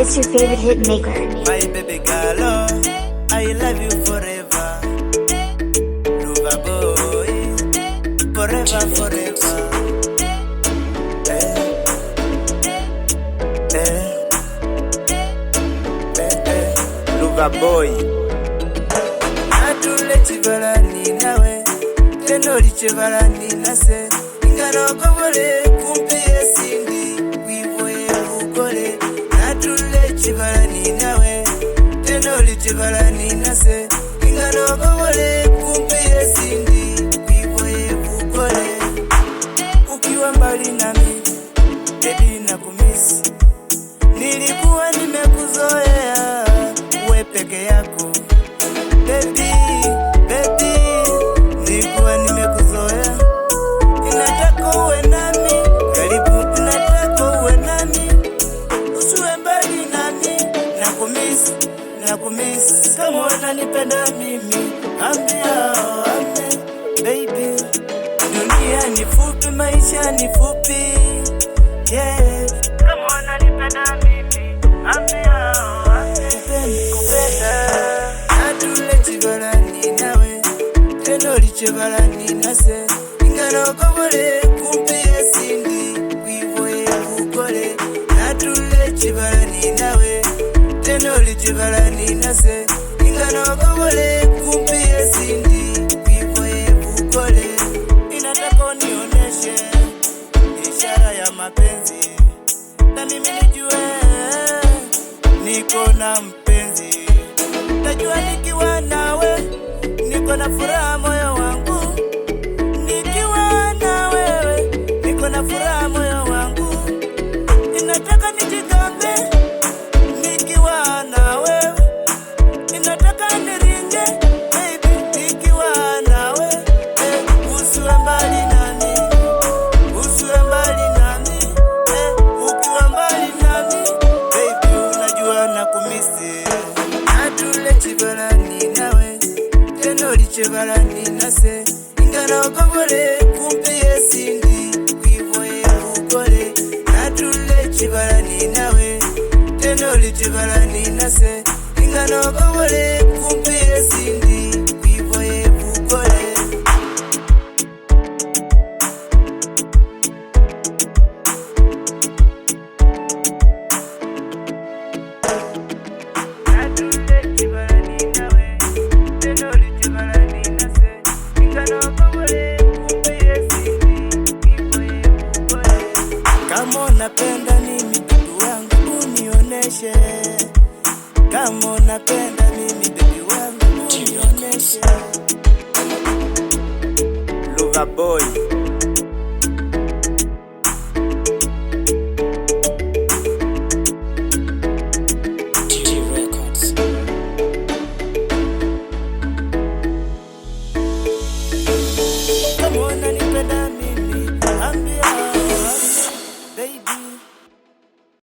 It's your favorite hit maker. My baby girl, I love you forever. Lover boy, forever, forever. Lover boy. Natule chivalani nawe, tenoli chivalani nase. Ingano kobole kumpi esindi, wivoye ukole. Natule chivalani nawe, tenoli chivalani nase. Ingano kobole kumpi esindi, wivoye ukole. Ukiwa mbali nami, baby nakumisi. Nilikuwa nimekuzoea uwe peke yako. Baby, baby, nilikuwa nimekuzoea. Ninataka uwe nami, karibu ninataka uwe nami. Usiwe mbali nami, nakumisi, nakumisi. Kama unanipenda mimi, ambia, baby. Dunia ni fupi, maisha ni fupi, yeah. Kama unanipenda mimi, ambia, kupenda. Natule chivalani nawe, tenoli chivalani nase. Ingano kobole kumpi esindi, wivoye ukole. Natule chivalani nawe, tenoli chivalani nase. Ingano kobole kumpi esindi, wivoye ukole. Inataka unioneshe ishara ya mapenzi, na mimi nijue niko na mpenzi. Najua nikiwa nawe niko na furaha moyo wangu. Nikiwa na wewe niko na furaha moyo wangu. Ninataka nijigambe nikiwa na wewe. Ninataka niringe baby nikiwa na wewe. Usiwe mbali nami, usiwe mbali nami. Ukiwa mbali nami baby unajua nakumisi. Natule chivalani nawe, tenoli chivalani nase. Ingano kobole kumpi esindi, wivoye ukole. Natule chivalani nawe, tenoli chivalani nase. Ingano kobole kumpi esindi, wivoye ukole. Kama unapenda mimi baby wangu unioneshe. Kama unapenda mimi baby wangu unioneshe. Lover boy.